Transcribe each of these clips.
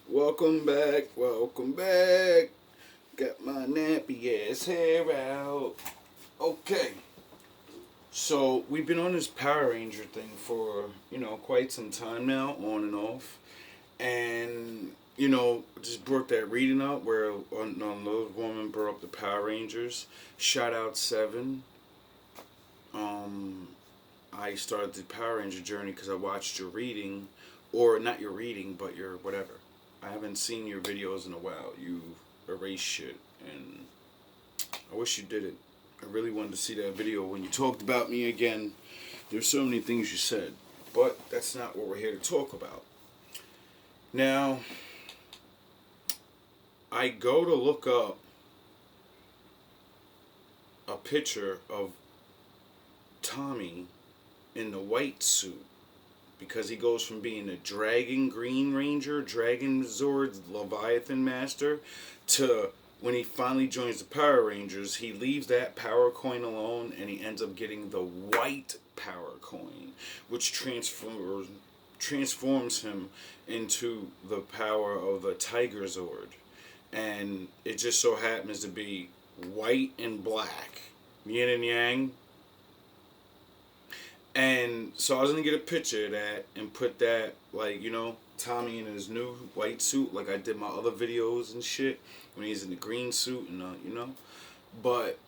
Welcome back, welcome back. Got my nappy ass hair out. Okay, so we've been on this Power Ranger thing for, quite some time now, on and off. And, just brought that reading up where another woman brought up the Power Rangers. Shout out Seven. Um, I started the Power Ranger journey because I watched your reading, or not your reading, but your whatever. I haven't seen your videos in a while. You erase shit, and I wish you did it. I really wanted to see that video when you talked about me again. There's so many things you said, but that's not what we're here to talk about. Now, I go to look up a picture of Tommy in the white suit because he goes from being a Dragon Green Ranger, Dragon Zord, Leviathan Master, to when he finally joins the Power Rangers, he leaves that power coin alone and he ends up getting the white power coin, which transforms him into the power of the Tiger Zord. And it just so happens to be white and black, yin and yang. And so I was gonna get a picture of that and put that, Tommy in his new white suit, like I did my other videos and shit, when he's in the green suit and But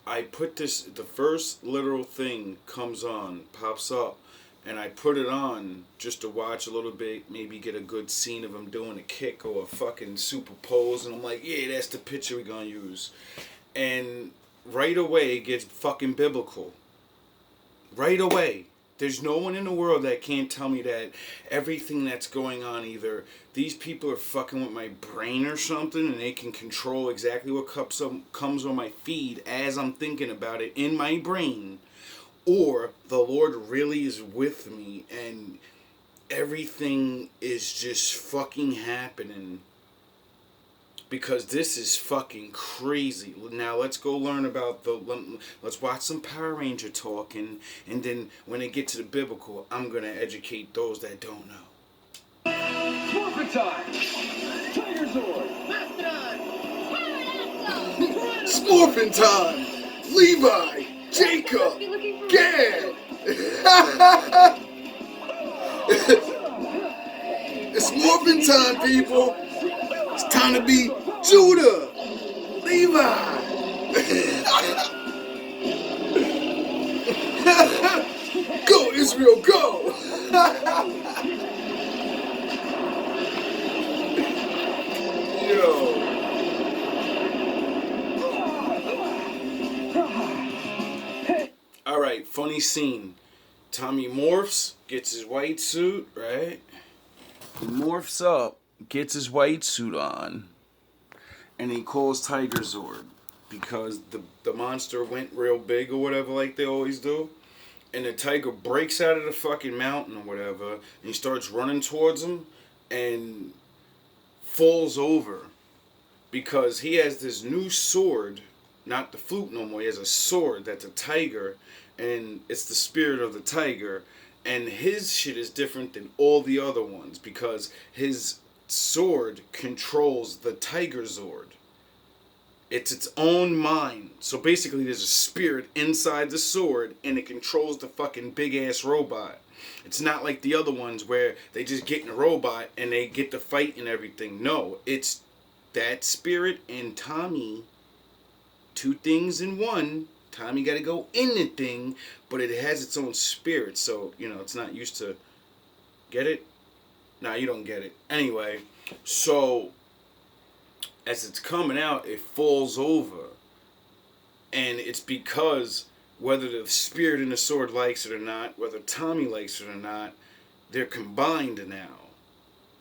I put this, the first literal thing comes on, pops up, and I put it on just to watch a little bit, maybe get a good scene of him doing a kick or a fucking super pose, and I'm like, yeah, that's the picture we're gonna use. And right away it gets fucking biblical. Right away. There's no one in the world that can't tell me that everything that's going on, either these people are fucking with my brain or something and they can control exactly what comes on my feed as I'm thinking about it in my brain, or the Lord really is with me and everything is just fucking happening. Because this is fucking crazy. Now let's go learn about let's watch some Power Ranger talking, and then when they get to the biblical, I'm gonna educate those that don't know. Morphin' time! Tiger Zord! Smorphin' time! Levi! Jacob! Gad! It's morphin' time, people! It's time to be Judah, Levi. Go, Israel, go. Yo. All right, funny scene. Tommy morphs, gets his white suit, right? He morphs up, gets his white suit on, and he calls Tiger Zord because the monster went real big or whatever, like they always do. And the tiger breaks out of the fucking mountain or whatever, and he starts running towards him and falls over because he has this new sword, not the flute no more. He has a sword that's a tiger, and it's the spirit of the tiger. And his shit is different than all the other ones because his sword controls the Tiger Zord. It's its own mind. So basically there's a spirit inside the sword and it controls the fucking big ass robot. It's not like the other ones where they just get in a robot and they get to fight and everything. No, it's that spirit and Tommy, two things in one. Tommy got to go in the thing, but it has its own spirit, so, it's not used to... Get it? Nah, you don't get it. Anyway, so, as it's coming out, it falls over, and it's because, whether the spirit in the sword likes it or not, whether Tommy likes it or not, they're combined now.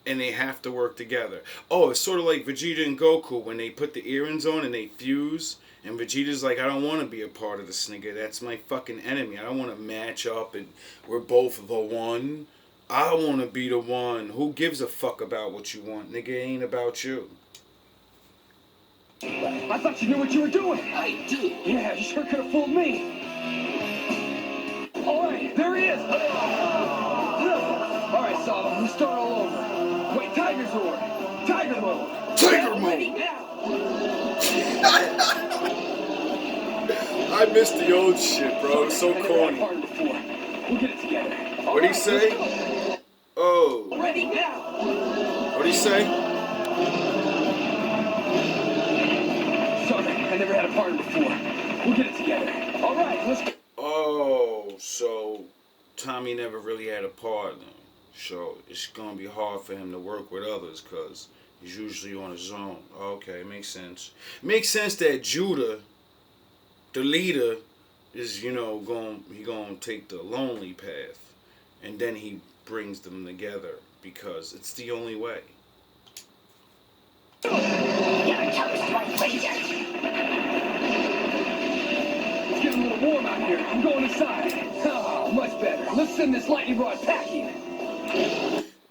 And they have to work together. Oh, it's sort of like Vegeta and Goku when they put the earrings on and they fuse. And Vegeta's like, I don't want to be a part of this nigga. That's my fucking enemy. I don't want to match up and we're both the one. I want to be the one. Who gives a fuck about what you want? Nigga, it ain't about you. I thought you knew what you were doing. I do. Yeah, you sure could have fooled me. All right, there he is. All right, Sodom, let's start all over. Wait, Tiger Zord! Tiger mode! Tiger Ready mode! now! I miss the old shit, bro. It's so I never had a corny. partner before. We'll get it together. What'd he say? Oh. Ready now! What'd he say? Sorry, I never had a partner before. We'll get it together. All right, let's go. Oh, so Tommy never really had a partner. So it's gonna be hard for him to work with others because he's usually on his own. Okay, makes sense. Makes sense that Judah, the leader, is gonna take the lonely path, and then he brings them together because it's the only way. It's getting a little warm out here. I'm going inside. Oh, much better. Let's send this lightning rod packing.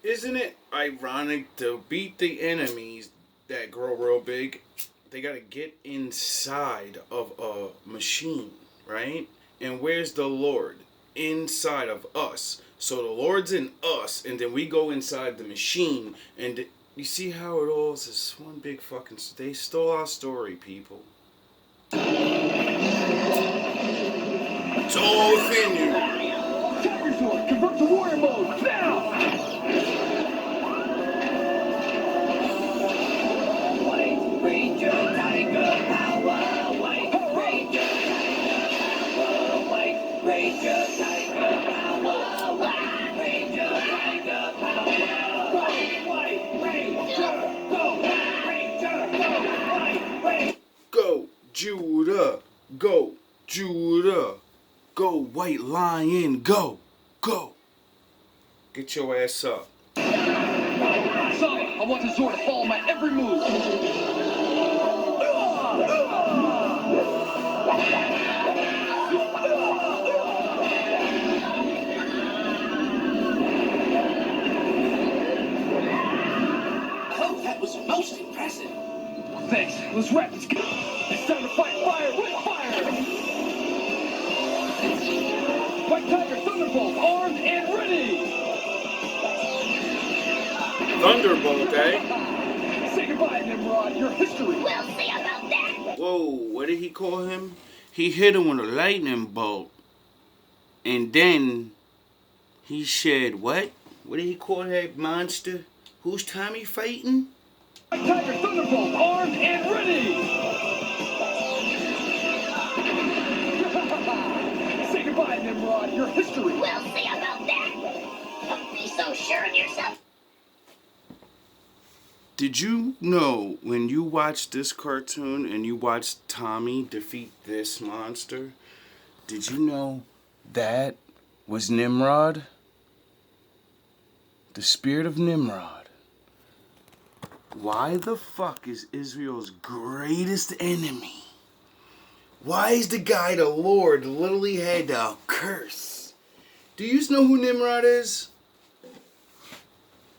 Isn't it ironic to beat the enemies that grow real big? They gotta get inside of a machine, right? And where's the Lord? Inside of us. So the Lord's in us, and then we go inside the machine, and you see how it all is this one big fucking... They stole our story, people. It's all within you. Tiger Zord, convert to warrior mode now! White Ranger Tiger Power! White Ranger Tiger Power! White Ranger Tiger Power! White Ranger Tiger Power! Go White Ranger! Go White Ranger! Go White Ranger! Go, Judah. Go, Judah. Go, White Lion. Go. Go. Get your ass up. Son, I want the Zord to follow my every move. Oh, that was most impressive. Thanks. Let's wrap this. It's time to fight fire with fire. White Tiger Thunderbolt, armed and ready. Thunderbolt, eh? Say goodbye, Nimrod. Your history. We'll see about that. Whoa, what did he call him? He hit him with a lightning bolt. And then he said, what? What did he call that monster? Who's Tommy fighting? White Tiger Thunderbolt, armed and ready. Say goodbye, Nimrod. Your history. We'll see about that. Don't be so sure of yourself. Did you know when you watched this cartoon and you watched Tommy defeat this monster, did you know that was Nimrod? The spirit of Nimrod. Why the fuck is Israel's greatest enemy? Why is the guy the Lord literally had to curse? Do you know who Nimrod is?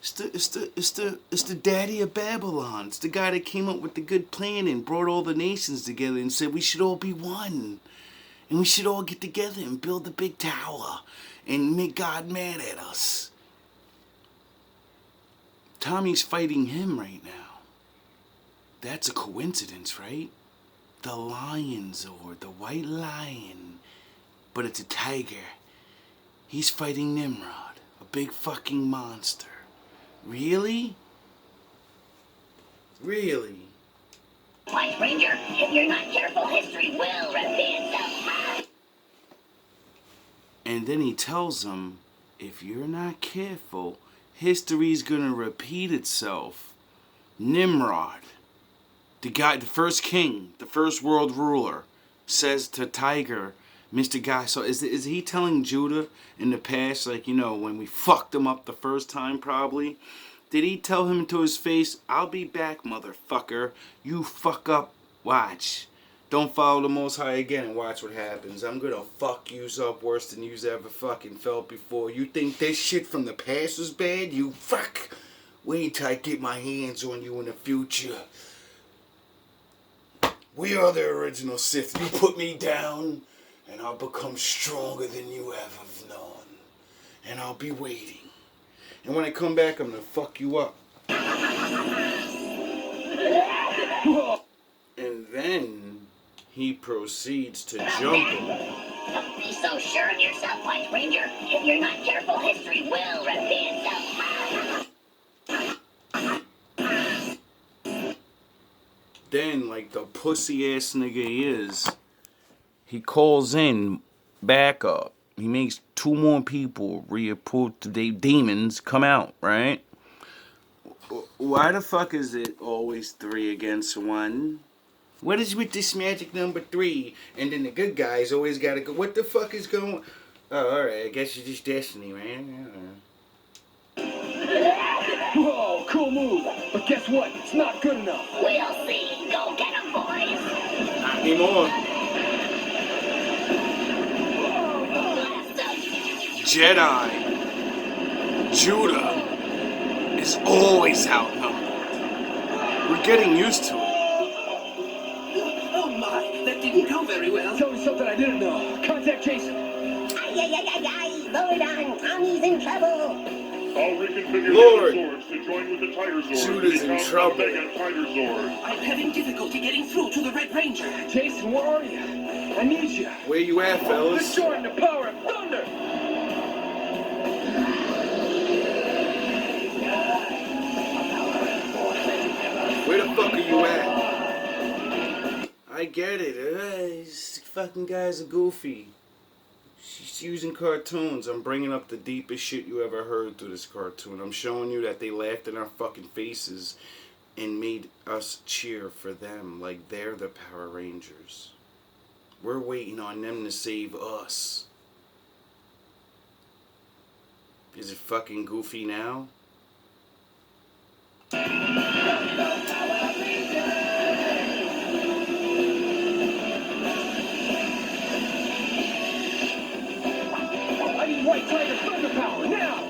It's the daddy of Babylon. It's the guy that came up with the good plan and brought all the nations together and said we should all be one. And we should all get together and build the big tower and make God mad at us. Tommy's fighting him right now. That's a coincidence, right? The lion Zord, the white lion. But it's a tiger. He's fighting Nimrod, a big fucking monster. Really? Really? White Ranger, if you're not careful, history will repeat itself. And then he tells them, if you're not careful, history's gonna repeat itself. Nimrod, the guy, the first king, the first world ruler, says to Tiger, Mr. Guy, so is he telling Judah in the past, like, you know, when we fucked him up the first time probably? Did he tell him to his face, I'll be back, motherfucker. You fuck up, watch. Don't follow the Most High again and watch what happens. I'm gonna fuck yous up worse than yous ever fucking felt before. You think this shit from the past was bad? You fuck. Wait till I get my hands on you in the future. We are the original Sith. You put me down, and I'll become stronger than you ever have known. And I'll be waiting. And when I come back, I'm gonna fuck you up. And then he proceeds to jump him. Don't be so sure of yourself, White Ranger. If you're not careful, history will repeat itself. Then, like the pussy ass nigga he is, he calls in backup. He makes 2 more people report the demons come out, right? Why the fuck is it always 3 against 1? What is with this magic number 3? And then the good guys always gotta go. What the fuck is going? Oh, alright. I guess you're just Destiny, man. Whoa, cool move. But guess what? It's not good enough. We'll see. Go get 'em, boys. Not anymore. Blast 'em. Jedi. Judah is always outnumbered. We're getting used to it. Oh my, that didn't go very well. Tell me something I didn't know. Contact Jason. Lord on, Tommy's in trouble. I'll reconfigure Lord. the Zords to join with the Tiger Zord. Judah's to in become trouble. a Mega Tiger Zord. I'm having difficulty getting through to the Red Ranger. Jason, where are you? I need you. Where you at, fellas? Restoring the power of thunder. Where the fuck are you at? I get it. This fucking guy's a goofy. She's using cartoons. I'm bringing up the deepest shit you ever heard through this cartoon. I'm showing you that they laughed in our fucking faces and made us cheer for them like they're the Power Rangers. We're waiting on them to save us. Is it fucking goofy now? I need White Tiger thunder power now.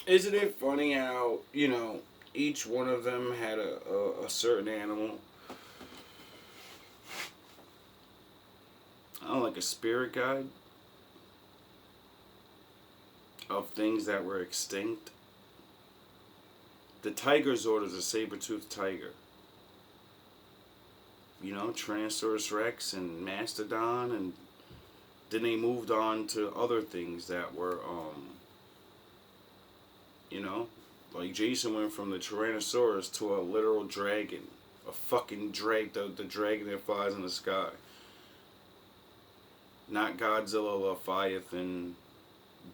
Isn't it funny how, each one of them had a certain animal? I don't know, like a spirit guide of things that were extinct. The Tiger Zord is a saber-toothed tiger. Tyrannosaurus Rex and Mastodon, and then they moved on to other things that were, like Jason went from the Tyrannosaurus to a literal dragon. A fucking the dragon that flies in the sky. Not Godzilla, Leviathan,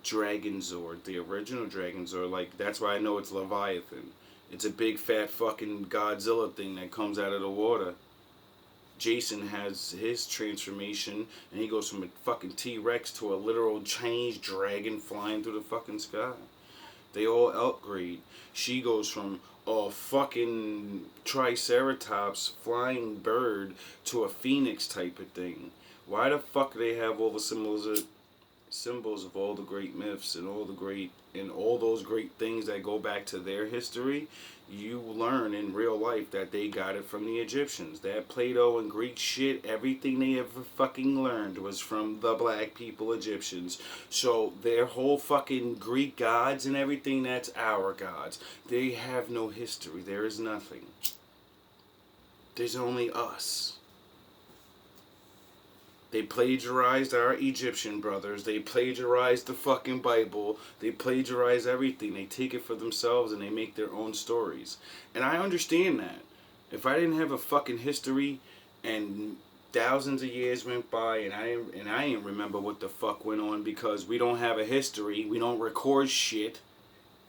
Dragon Zord, the original Dragon Zord. Like, that's why I know it's Leviathan. It's a big fat fucking Godzilla thing that comes out of the water. Jason has his transformation, and he goes from a fucking T-Rex to a literal Chinese dragon flying through the fucking sky. They all upgrade. She goes from a fucking Triceratops flying bird to a phoenix type of thing. Why the fuck do they have all the symbols of all the great myths and all those great things that go back to their history? You learn in real life that they got it from the Egyptians. That Plato and Greek shit, everything they ever fucking learned was from the black people Egyptians. So their whole fucking Greek gods and everything, that's our gods. They have no history. There is nothing. There's only us. They plagiarized our Egyptian brothers. They plagiarized the fucking Bible. They plagiarize everything. They take it for themselves and they make their own stories. And I understand that. If I didn't have a fucking history and thousands of years went by and I didn't remember what the fuck went on because we don't have a history, we don't record shit,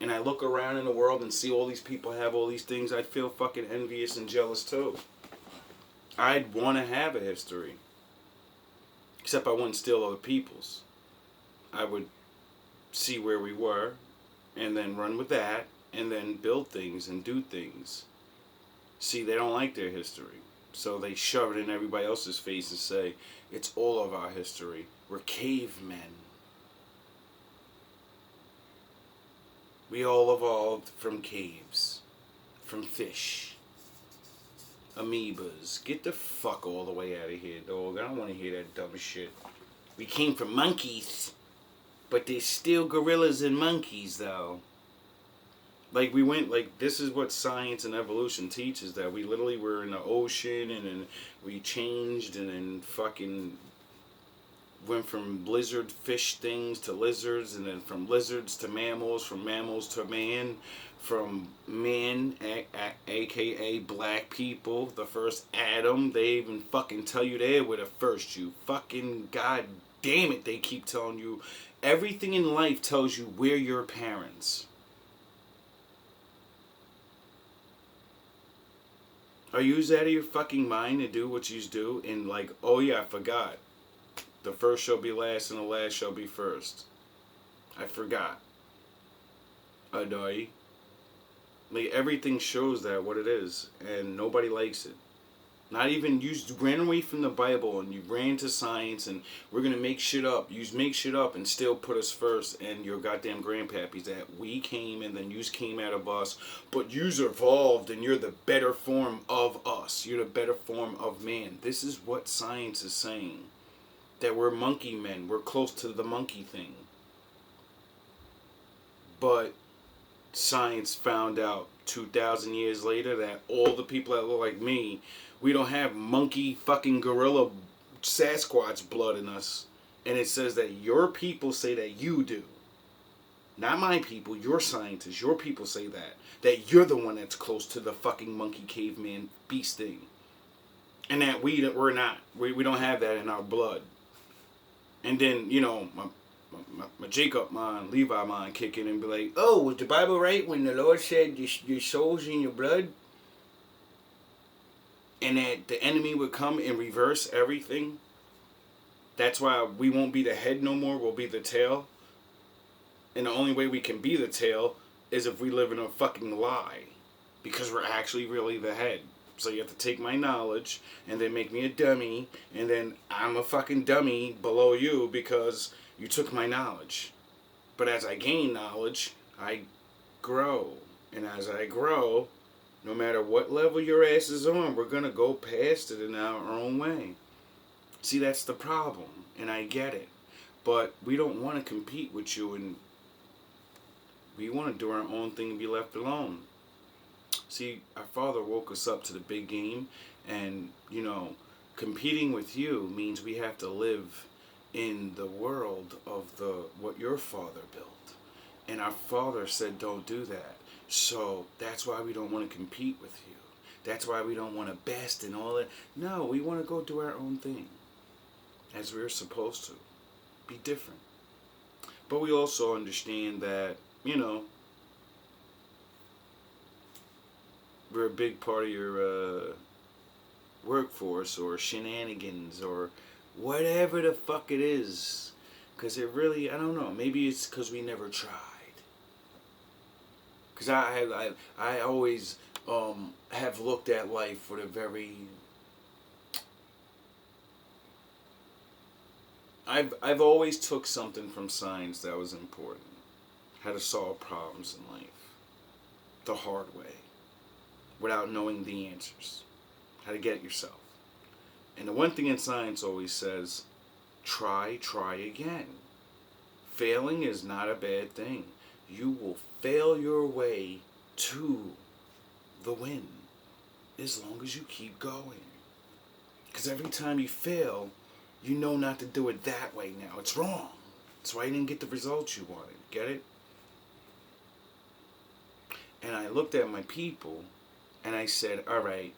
and I look around in the world and see all these people have all these things, I'd feel fucking envious and jealous too. I'd want to have a history. Except I wouldn't steal other people's. I would see where we were, and then run with that, and then build things and do things. See, they don't like their history. So they shove it in everybody else's face and say, it's all of our history. We're cavemen. We all evolved from caves. From fish. Amoebas. Get the fuck all the way out of here, dog. I don't want to hear that dumb shit. We came from monkeys. But there's still gorillas and monkeys, though. Like, we went, like, this is what science and evolution teaches, that we literally were in the ocean, and then we changed, and then fucking went from lizard fish things to lizards, and then from lizards to mammals, from mammals to man, from men, aka black people, the first Adam. They even fucking tell you they were the first. You fucking god damn it, they keep telling you. Everything in life tells you we're your parents. Are you out of your fucking mind to do what you do? And like, oh yeah, I forgot. The first shall be last and the last shall be first. I forgot. Adoi. Like, everything shows that what it is. And nobody likes it. Not even, you ran away from the Bible and you ran to science and we're going to make shit up. You make shit up and still put us first and your goddamn grandpappies that we came and then yous came out of us. But yous evolved and you're the better form of us. You're the better form of man. This is what science is saying. That we're monkey men. We're close to the monkey thing. But science found out 2,000 years later that all the people that look like me, we don't have monkey fucking gorilla Sasquatch blood in us. And it says that your people say that you do. Not my people, your scientists, your people say that. That you're the one that's close to the fucking monkey caveman beast thing. And that we're not. We don't have that in our blood. And then, you know, my Jacob mind, Levi mind kick in and be like, oh, was the Bible right when the Lord said your soul's in your blood? And that the enemy would come and reverse everything. That's why we won't be the head no more, we'll be the tail. And the only way we can be the tail is if we live in a fucking lie. Because we're actually really the head. So you have to take my knowledge and then make me a dummy. And then I'm a fucking dummy below you because you took my knowledge. But as I gain knowledge, I grow. And as I grow, no matter what level your ass is on, we're going to go past it in our own way. See, that's the problem. And I get it. But we don't want to compete with you. And we want to do our own thing and be left alone. See, our Father woke us up to the big game. And, you know, competing with you means we have to live in the world of what your Father built. And our Father said don't do that. So that's why we don't want to compete with you. That's why we don't want to best and all that. No, we want to go do our own thing. As we're supposed to. Be different. But we also understand that, you know, we're a big part of your workforce or shenanigans or whatever the fuck it is. Because it really, I don't know, maybe it's because we never tried. Because I always have looked at life with a very... I've always took something from science that was important. How to solve problems in life. The hard way. Without knowing the answers. How to get it yourself. And the one thing in science always says, try again. Failing is not a bad thing. You will fail your way to the win. As long as you keep going. Because every time you fail, you know not to do it that way now. It's wrong. That's why you didn't get the results you wanted. Get it? And I looked at my people and I said, alright,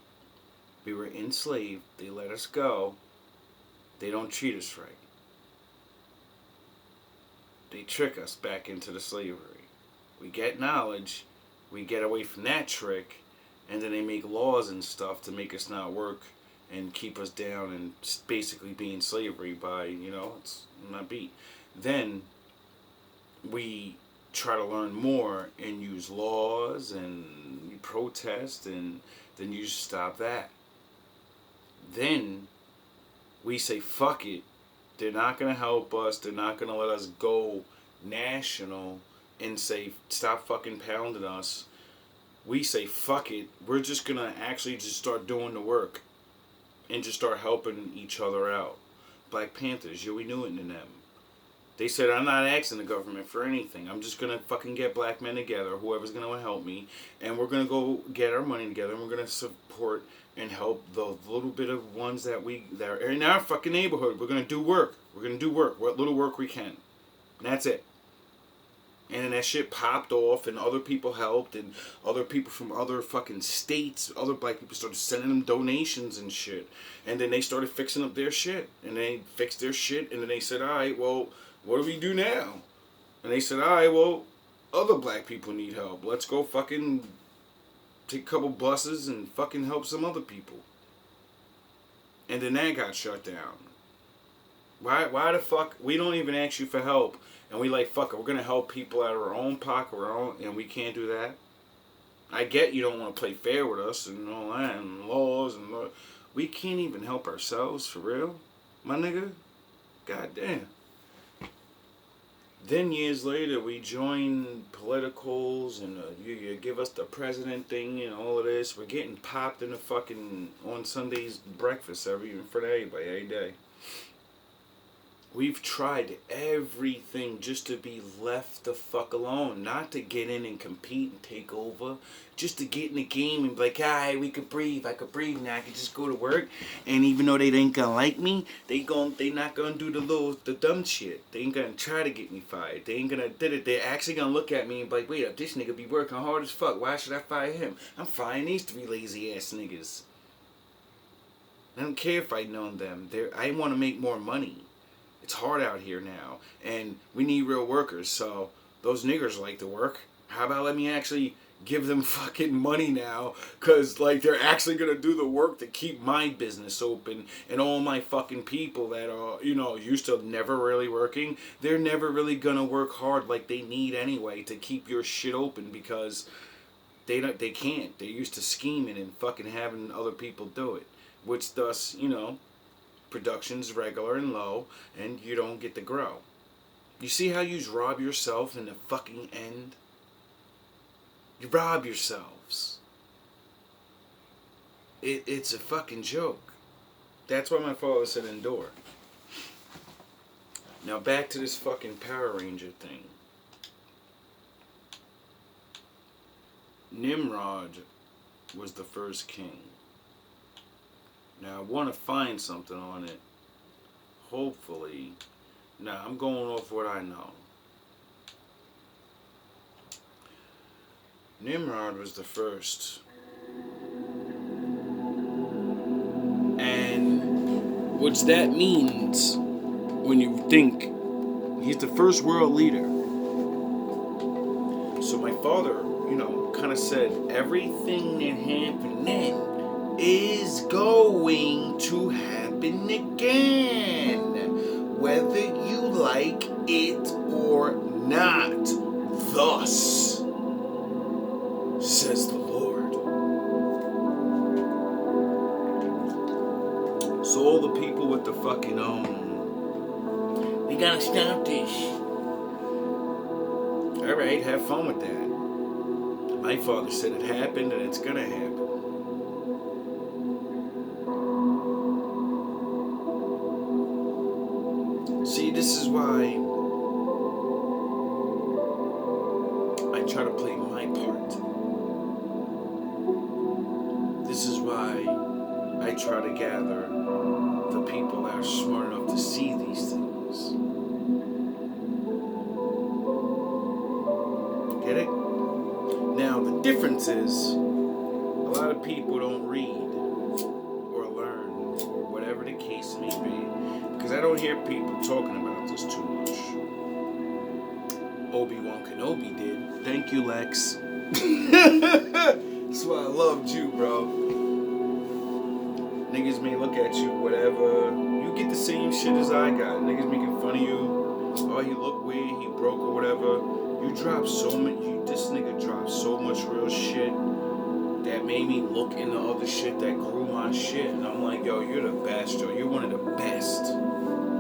we were enslaved. They let us go. They don't treat us right. They trick us back into the slavery. We get knowledge. We get away from that trick. And then they make laws and stuff to make us not work and keep us down and basically be in slavery by, you know, it's not beat. Then we try to learn more and use laws and protest, and then you just stop that. Then we say, fuck it. They're not going to help us. They're not going to let us go national and say, stop fucking pounding us. We say, fuck it. We're just going to actually just start doing the work and just start helping each other out. Black Panthers, Huey Newton and them. They said, I'm not asking the government for anything. I'm just going to fucking get black men together, whoever's going to help me, and we're going to go get our money together, and we're going to support and help the little bit of ones that are in our fucking neighborhood. We're going to do work. We're going to do work, what little work we can. And that's it. And then that shit popped off, and other people helped, and other people from other fucking states, other black people started sending them donations and shit. And then they started fixing up their shit. And they fixed their shit, and then they said, all right, well, what do we do now? And they said, all right, well, other black people need help. Let's go fucking take a couple buses and fucking help some other people. And then that got shut down. Why the fuck? We don't even ask you for help. And we like, fuck it, we're going to help people out of our own pocket, and we can't do that. I get you don't want to play fair with us and all that, and laws, and we can't even help ourselves, for real? My nigga? God damn. Then years later, we join politicals, and you give us the president thing and all of this. We're getting popped in the fucking, on Sunday's breakfast in front of everybody, every day. We've tried everything just to be left the fuck alone. Not to get in and compete and take over. Just to get in the game and be like, alright, we could breathe. I could breathe now. I could just go to work. And even though they ain't gonna like me, they not gonna do the dumb shit. They ain't gonna try to get me fired. They ain't gonna did it. They're actually gonna look at me and be like, wait up, this nigga be working hard as fuck. Why should I fire him? I'm firing these 3 lazy ass niggas. I don't care if I know them. I want to make more money. It's hard out here now, and we need real workers, so those niggers like to work. How about let me actually give them fucking money now, because, like, they're actually going to do the work to keep my business open, and all my fucking people that are, used to never really working, they're never really going to work hard like they need anyway to keep your shit open, because they can't. They're used to scheming and fucking having other people do it, which thus, production's regular and low, and you don't get to grow. You see how you rob yourself in the fucking end? You rob yourselves. It's a fucking joke. That's why my father said endure. Now back to this fucking Power Ranger thing. Nimrod was the first king. Now, I want to find something on it. Hopefully. Now, I'm going off what I know. Nimrod was the first. And what that means, when you think, he's the first world leader. So my father, kind of said, everything that happened then is going to happen again, whether you like it or not. Thus says the Lord. So all the people with the fucking we gotta stop this. Alright, have fun with that. My father said it happened and it's gonna happen. See, this is why I try to play my part. This is why I try to gather the people that are smart enough to see these things. Get it? Now, the difference is, a lot of people don't read or learn or whatever the case may be. Because I don't hear people talking about this too much. Obi-Wan Kenobi did. Thank you, Lex. That's why I loved you, bro. Niggas may look at you, whatever. You get the same shit as I got. Niggas making fun of you. Oh, he looked weird, he broke or whatever. You dropped so much. This nigga dropped so much real shit that made me look into other shit that grew my shit. And I'm like, yo, you're the best, yo. You're one of the best.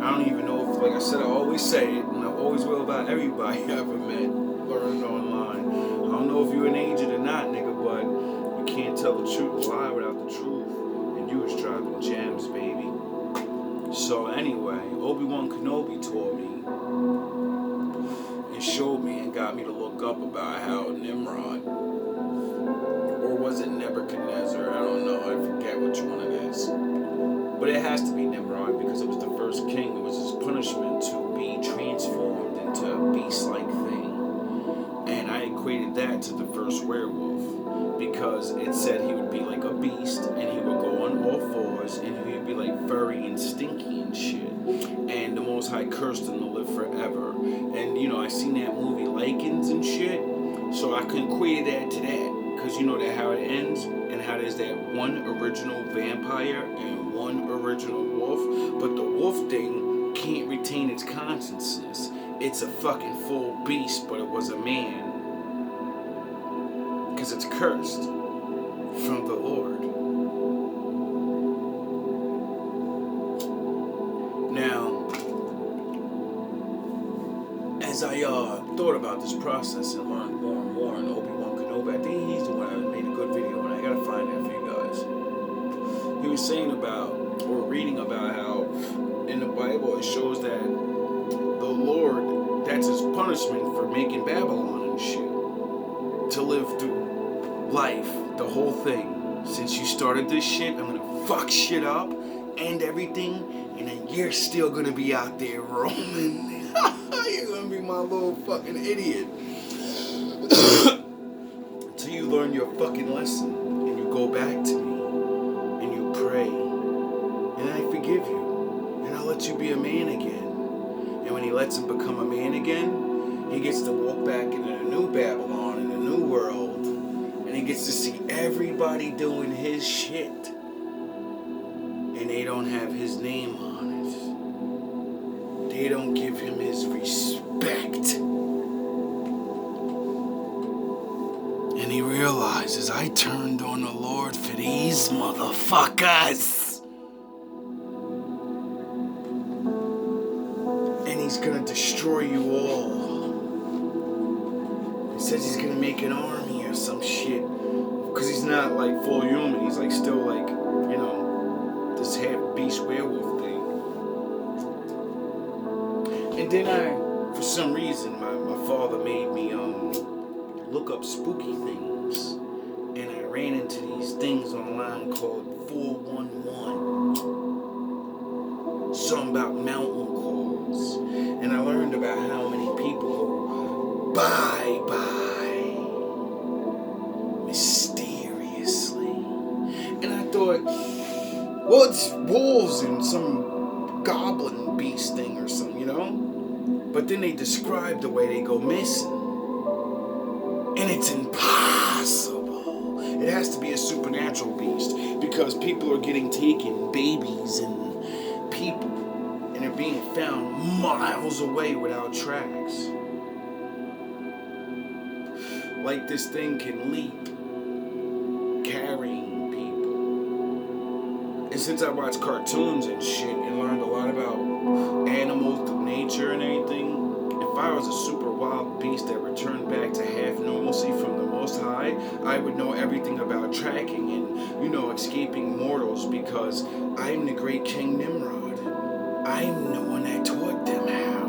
I don't even know if, like I said, I always say it, and I always will about everybody I ever met, learned online. I don't know if you're an agent or not, nigga, but you can't tell the truth, lie without the truth. And you was dropping gems, baby. So anyway, Obi-Wan Kenobi taught me and showed me and got me to look up about how Nimrod, or was it Nebuchadnezzar? I don't know. I forget which one it is. But it has to be Nimrod because it was the first king. It was his punishment to be transformed into a beast-like thing. And I equated that to the first werewolf because it said he would be like a beast and he would go on all fours and he would be like furry and stinky and shit. And the Most High cursed him to live forever. And you know, I seen that movie Lycans and shit, so I can equate that to that. Because you know that how it ends and how there's that one original vampire and one original wolf, but the wolf thing can't retain its consciousness. It's a fucking full beast, but it was a man. Because it's cursed from the Lord. Now, as I thought about this process and learned more and more, and Obi-Wan Kenobi, I think he's the one that made a good video, and I gotta find that for you guys. He was saying about, or reading about how in the Bible it shows that the Lord, that's his punishment for making Babylon and shit. To live through life, the whole thing. Since you started this shit, I'm gonna fuck shit up, end everything, and then you're still gonna be out there roaming. You're gonna be my little fucking idiot. Till you learn your fucking lesson, and you go back to me, and you pray, and I forgive you, and I'll let you be a man again. And when he lets him become a man again, he gets to walk back into the new Babylon, in the new world, and he gets to see everybody doing his shit. And they don't have his name on it. They don't give him his respect. And he realizes, I turned on the Lord for these motherfuckers. And he's gonna destroy you all. He says he's gonna make an army or some shit. Because he's not like full human. He's like still like, you know, this half beast werewolf thing. And then for some reason, my father made me look up spooky things. And I ran into these things online called 411. Something about mountain calls. And I learned about how many people go bye-bye mysteriously. And I thought, well, it's wolves and some goblin beast thing or something, you know? But then they describe the way they go missing. And it's impossible. It has to be a supernatural beast because people are getting taken, babies and people, and they're being found miles away without tracks. Like this thing can leap, carrying people. And since I watched cartoons and shit and learned a lot about animals, nature and everything, if I was a super wild beast that returned back to half normalcy from the Most High, I would know everything about tracking and, you know, escaping mortals because I'm the great King Nimrod. I'm the one that taught them how.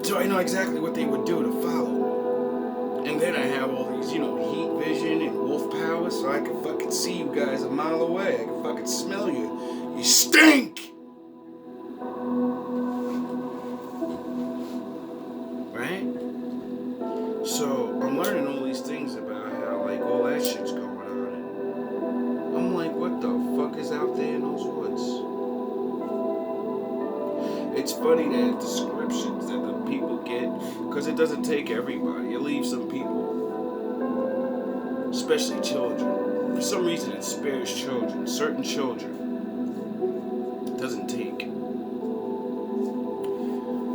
So I know exactly what they would do to follow me. And then I have all these, you know, heat vision and wolf power, so I can fucking see you guys a mile away. I can fucking smell you. You stink! Right? So I'm learning all these things about how, like, all that shit's going on. And I'm like, what the fuck is out there in those woods? It's funny that descriptions that the people get, because it doesn't take everybody. It leaves some people, especially children. For some reason, it spares children, certain children. It doesn't take.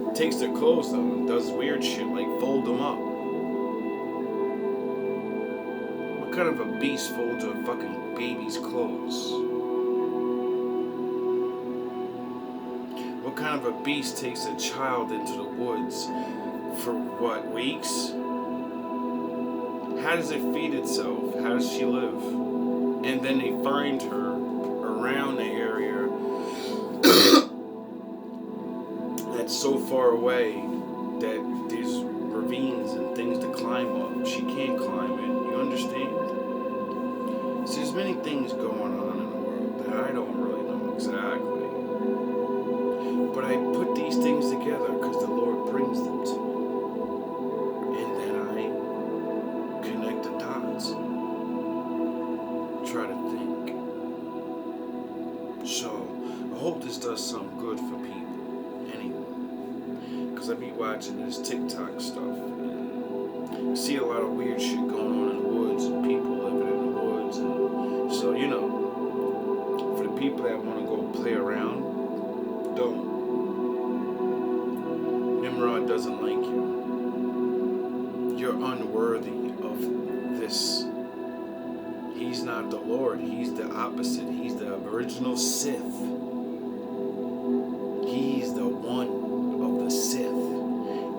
It takes their clothes though and does weird shit like fold them up. What kind of a beast folds a fucking baby's clothes? What kind of a beast takes a child into the woods for what, weeks? How does it feed itself? How does she live? And then they find her around the area that's so far away that there's ravines and things to climb up. She can't climb it. You understand? So there's many things going on in the world that I don't really know exactly. But I put these things together because the Lord brings them to me. And then I connect the dots. Try to think. So I hope this does some good for people. Anyway. Because I be watching this TikTok stuff. And I see a lot of weird shit going on in the woods and people living in the woods. And so, you know, for the people that want to go play around, don't. Nimrod doesn't like you. You're unworthy of this. He's not the Lord. He's the opposite. He's the original Sith. He's the one of the Sith.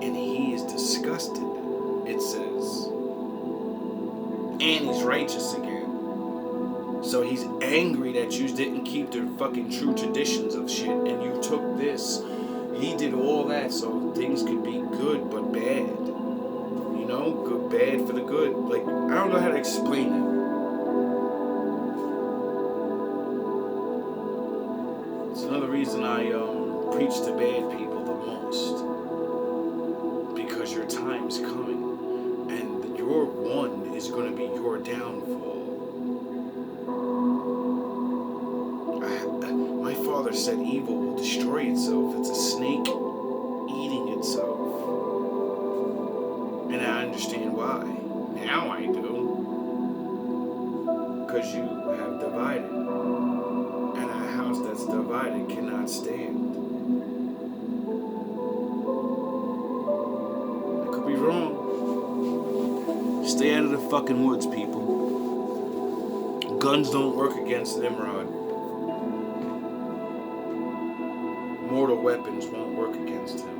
And he is disgusted, it says. And he's righteous again. So he's angry that you didn't keep the fucking true traditions of shit and you took this. He did all that so things could be good but bad. You know, good, bad for the good. Like, I don't know how to explain it. It's another reason I preach to bad people the most. Because your time's coming. And your one is going to be your downfall. My father said evil will destroy itself. It's a snake eating itself. And I understand why. Now I do. Because you have divided. And a house that's divided cannot stand. I could be wrong. Stay out of the fucking woods, people. Guns don't work against Nimrod. Mortal weapons won't work against him.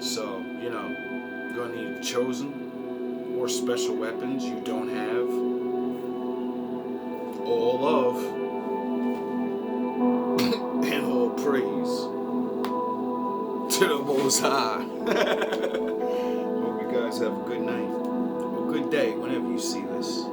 So, you know, you're gonna need chosen or special weapons you don't have. All love and all praise to the Most High. Hope you guys have a good night or good day whenever you see this.